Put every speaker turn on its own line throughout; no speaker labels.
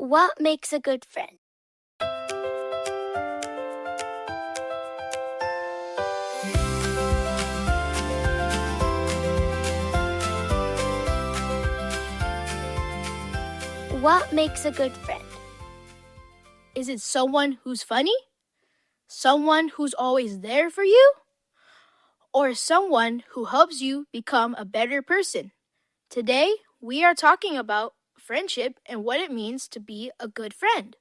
What makes a good friend? What makes a good friend?
Is it someone who's funny? Someone who's always there for you? Or someone who helps you become a better person? Today, we are talking about friendship and what it means to be a good friend.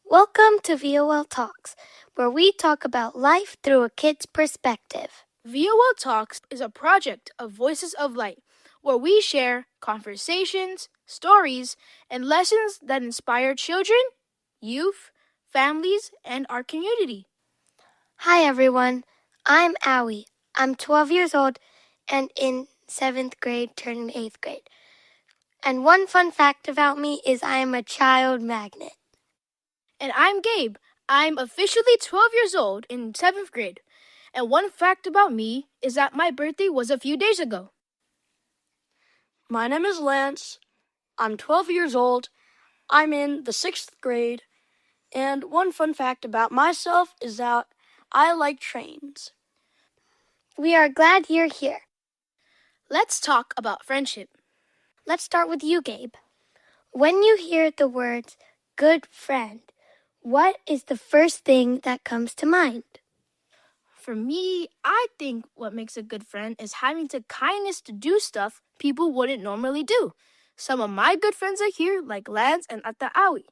Welcome to VOL Talks, where we talk about life through a kid's perspective.
VOL Talks is a project of Voices of Light, where we share conversations, stories, and lessons that inspire children, youth, families, and our community.
Hi everyone, I'm Aoi. I'm 12 years old and in 7th grade turning 8th grade. And one fun fact about me is I am a child magnet.
And I'm Gabe. I'm officially 12 years old in 7th grade. And one fact about me is that my birthday was a few days ago.
My name is Lance. I'm 12 years old. I'm in the 6th grade. And one fun fact about myself is that I like trains.
We are glad you're here.
Let's talk about friendship.
Let's start with you, Gabe. When you hear the words good friend, what is the first thing that comes to mind?
For me, I think what makes a good friend is having the kindness to do stuff people wouldn't normally do. Some of my good friends are here, like Lance and Ata Aoi.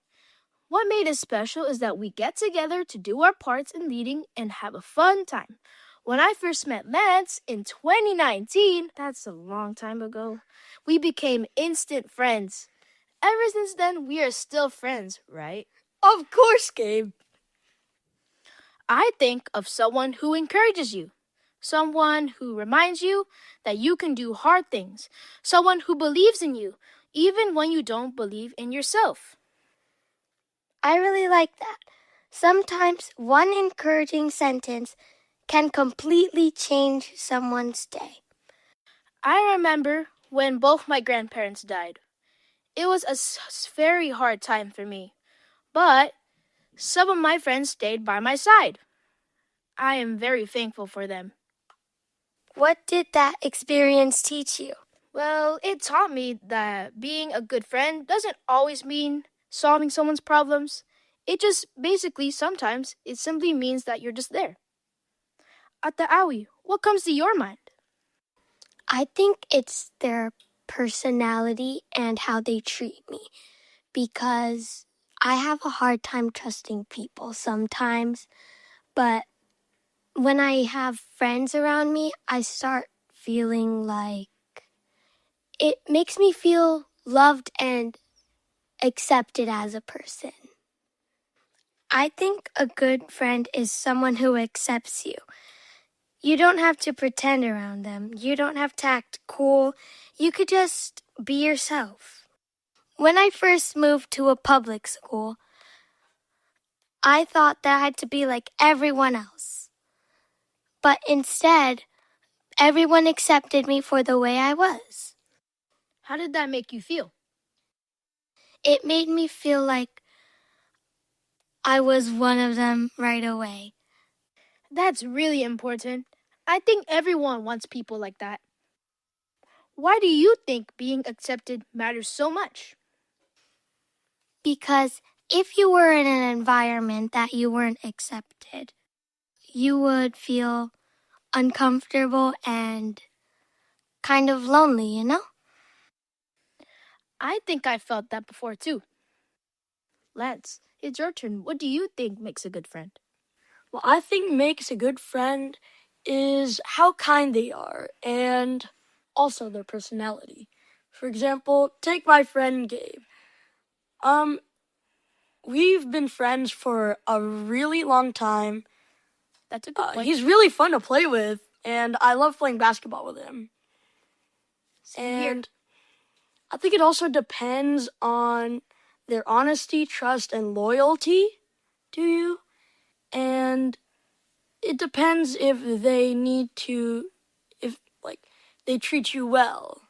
What made us special is that we get together to do our parts in leading and have a fun time. When I first met Lance in 2019, that's a long time ago, we became instant friends. Ever since then, we are still friends, right?
Of course, Gabe.
I think of someone who encourages you, someone who reminds you that you can do hard things, someone who believes in you, even when you don't believe in yourself.
I really like that. Sometimes one encouraging sentence can completely change someone's day.
I remember when both my grandparents died. It was a very hard time for me, but some of my friends stayed by my side. I am very thankful for them.
What did that experience teach you?
Well, it taught me that being a good friend doesn't always mean solving someone's problems. It just basically sometimes it simply means that you're just there. Ata Aoi, what comes to your mind?
I think it's their personality and how they treat me, because I have a hard time trusting people sometimes, but when I have friends around me, I start feeling like it makes me feel loved and accepted as a person. I think a good friend is someone who accepts you. You don't have to pretend around them. You don't have to act cool. You could just be yourself. When I first moved to a public school, I thought that I had to be like everyone else. But instead, everyone accepted me for the way I was.
How did that make you feel?
It made me feel like I was one of them right away.
That's really important. I think everyone wants people like that. Why do you think being accepted matters so much?
Because if you were in an environment that you weren't accepted, you would feel uncomfortable and kind of lonely, you know?
I think I felt that before too. Lance, it's your turn. What do you think makes a good friend?
What I think makes a good friend is how kind they are and also their personality. For example, take my friend Gabe. We've been friends for a really long time.
That's a good point.
He's really fun to play with, and I love playing basketball with him.
Same here.
And I think it also depends on their honesty, trust, and loyalty to you. And it depends if they need to, if they treat you well,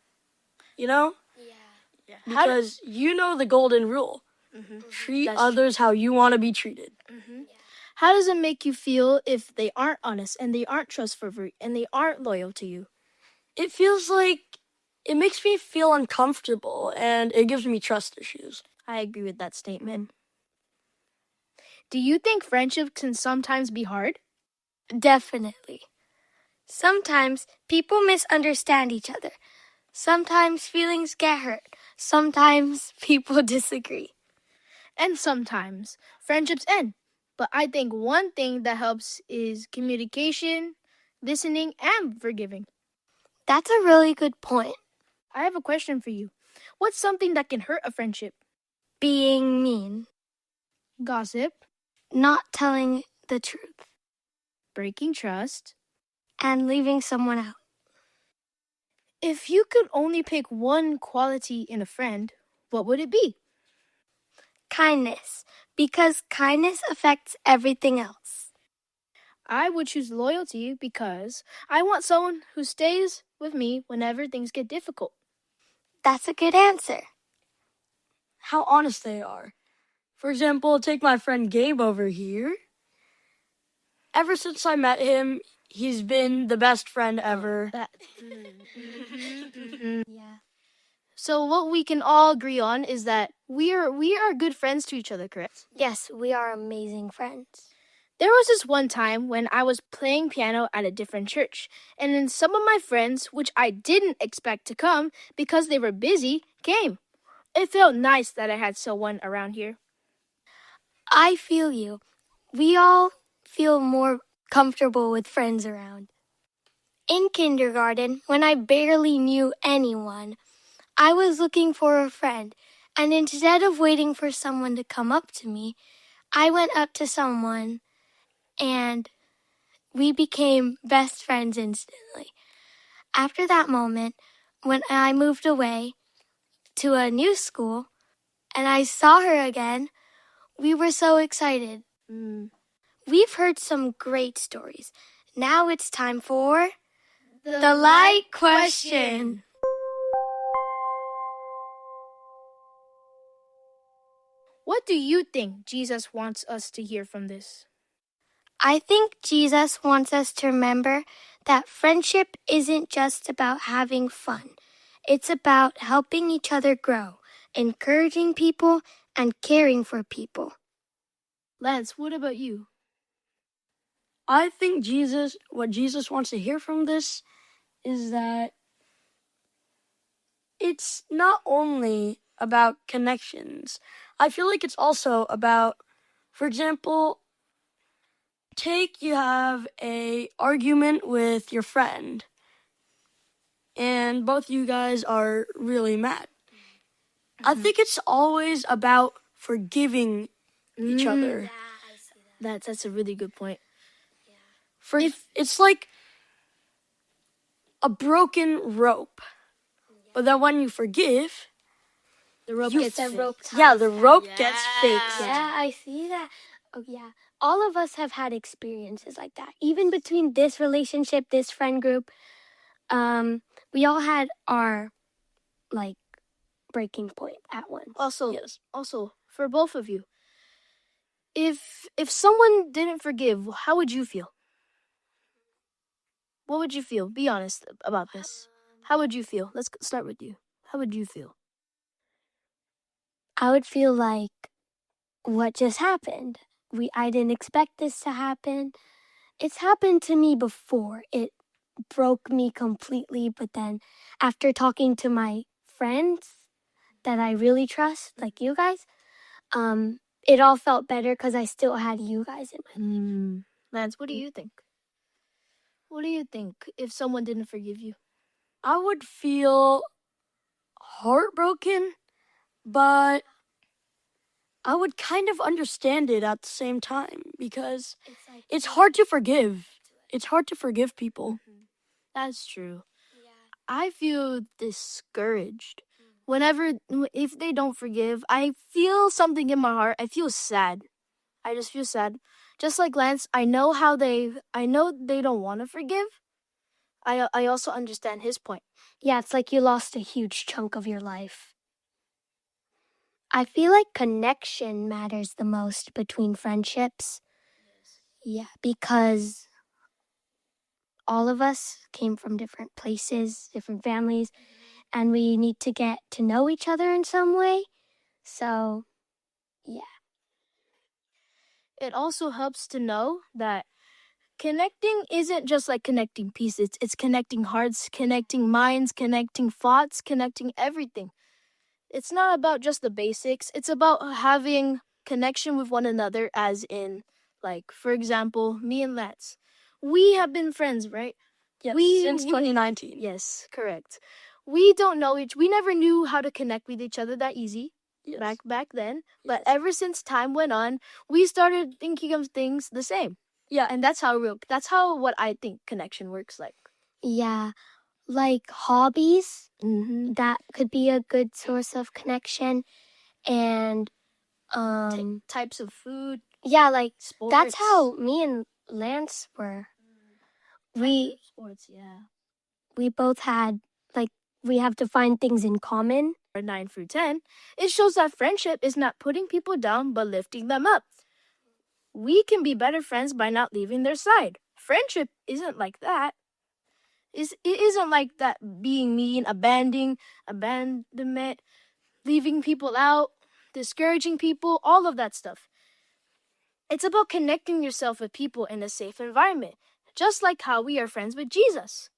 you know?
Yeah.
Because you know the golden rule. Treat
That's
others how you want to be treated.
How does it make you feel if they aren't honest and they aren't trustworthy and they aren't loyal to you?
It feels like it makes me feel uncomfortable and it gives me trust issues.
I agree with that statement. Do you think friendship can sometimes be hard?
Definitely. Sometimes people misunderstand each other. Sometimes feelings get hurt. Sometimes people disagree.
And sometimes friendships end. But I think one thing that helps is communication, listening, and forgiving.
That's a really good point.
I have a question for you. What's something that can hurt a friendship?
Being mean,
Gossip,
not telling the truth,
breaking trust.
and leaving someone out.
If you could only pick one quality in a friend, what would it be?
Kindness, because kindness affects everything else.
I would choose loyalty because I want someone who stays with me whenever things get difficult.
That's a good answer.
How honest they are. For example, take my friend Gabe over here. Ever since I met him, he's been the best friend ever.
Yeah.
So what we can all agree on is that we are good friends to each other, correct?
Yes, we are amazing friends.
There was this one time when I was playing piano at a different church, and then some of my friends, which I didn't expect to come because they were busy, came. It felt nice that I had someone around here.
I feel you. We all feel more comfortable with friends around. In kindergarten, when I barely knew anyone, I was looking for a friend, and instead of waiting for someone to come up to me, I went up to someone and we became best friends instantly. After that moment, when I moved away to a new school and I saw her again, we were so excited. We've heard some great stories. Now it's time for the light question.
What do you think Jesus wants us to hear from this?
I think Jesus wants us to remember that friendship isn't just about having fun. It's about helping each other grow, encouraging people, and caring for people.
Lance, what about you?
I think what Jesus wants to hear from this is that it's not only about connections. I feel like it's also about, for example, you have a argument with your friend and both you guys are really mad. I think it's always about forgiving each other.
That's a really good point.
It's like a broken rope. But then when you forgive,
The rope gets fixed.
the rope gets fixed.
Yeah, I see that. Oh, yeah. All of us have had experiences like that. Even between this relationship, this friend group, we all had our, breaking point at once.
Also, for both of you, if someone didn't forgive, how would you feel? What would you feel? Be honest about this. How would you feel? Let's start with you. How would you feel?
I would feel like, what just happened? I didn't expect this to happen. It's happened to me before. It broke me completely, but then after talking to my friends that I really trust, like you guys, it all felt better because I still had you guys in my life.
Lance, what do you think? What do you think if someone didn't forgive you?
I would feel heartbroken, but I would kind of understand it at the same time because it's hard to forgive. It's hard to forgive people.
That's true.
Yeah.
I feel discouraged. If they don't forgive, I feel something in my heart. I feel sad. I just feel sad. Just like Lance, I know they don't want to forgive. I also understand his point.
Yeah, it's like you lost a huge chunk of your life. I feel like connection matters the most between friendships. Yeah, because all of us came from different places, different families, and we need to get to know each other in some way. So, yeah.
It also helps to know that connecting isn't just like connecting pieces. It's connecting hearts, connecting minds, connecting thoughts, connecting everything. It's not about just the basics. It's about having connection with one another, as in, like, for example, me and Lance. We have been friends, right?
Yes,
We-
since 2019.
Yes, correct. We never knew how to connect with each other that easy
Yes.
back then. But
Yes.
ever since time went on, we started thinking of things the same.
Yeah.
And that's how what I think connection works like.
Yeah, like hobbies,
Mm-hmm.
that could be a good source of connection. And
Types of food,
yeah, like
sports.
that's how me and Lance were. We
Sports, yeah.
we both had, like, we have to find things in common.
9 through 10, it shows that friendship is not putting people down but lifting them up. We can be better friends by not leaving their side. Friendship isn't like that. It isn't like that being mean, abandonment, leaving people out, discouraging people, all of that stuff. It's about connecting yourself with people in a safe environment, just like how we are friends with Jesus.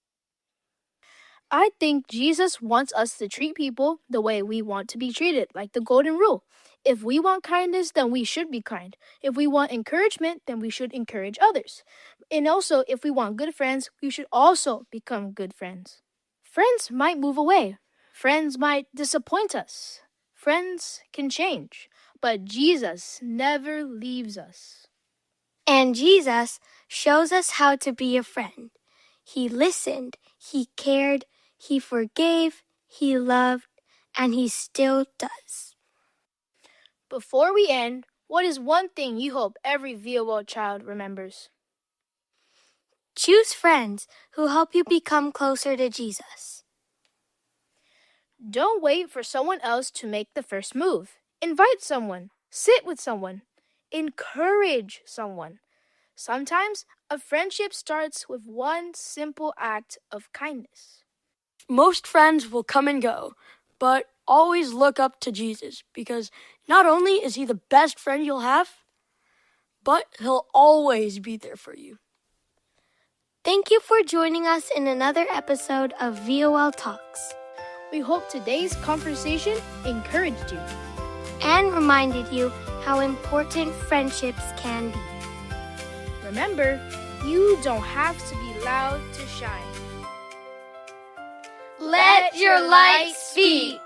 I think Jesus wants us to treat people the way we want to be treated, like the golden rule. If we want kindness, then we should be kind. If we want encouragement, then we should encourage others. And also, if we want good friends, we should also become good friends. Friends might move away. Friends might disappoint us. Friends can change. But Jesus never leaves us.
And Jesus shows us how to be a friend. He listened, he cared, he forgave, he loved, and he still does.
Before we end, what is one thing you hope every VOL child remembers?
Choose friends who help you become closer to Jesus.
Don't wait for someone else to make the first move. Invite someone. Sit with someone. Encourage someone. Sometimes a friendship starts with one simple act of kindness.
Most friends will come and go, but always look up to Jesus, because not only is he the best friend you'll have, but he'll always be there for you.
Thank you for joining us in another episode of VOL Talks
We hope today's conversation encouraged you.
and reminded you how important friendships can be.
Remember, you don't have to be loud to shine.
Let your light speak.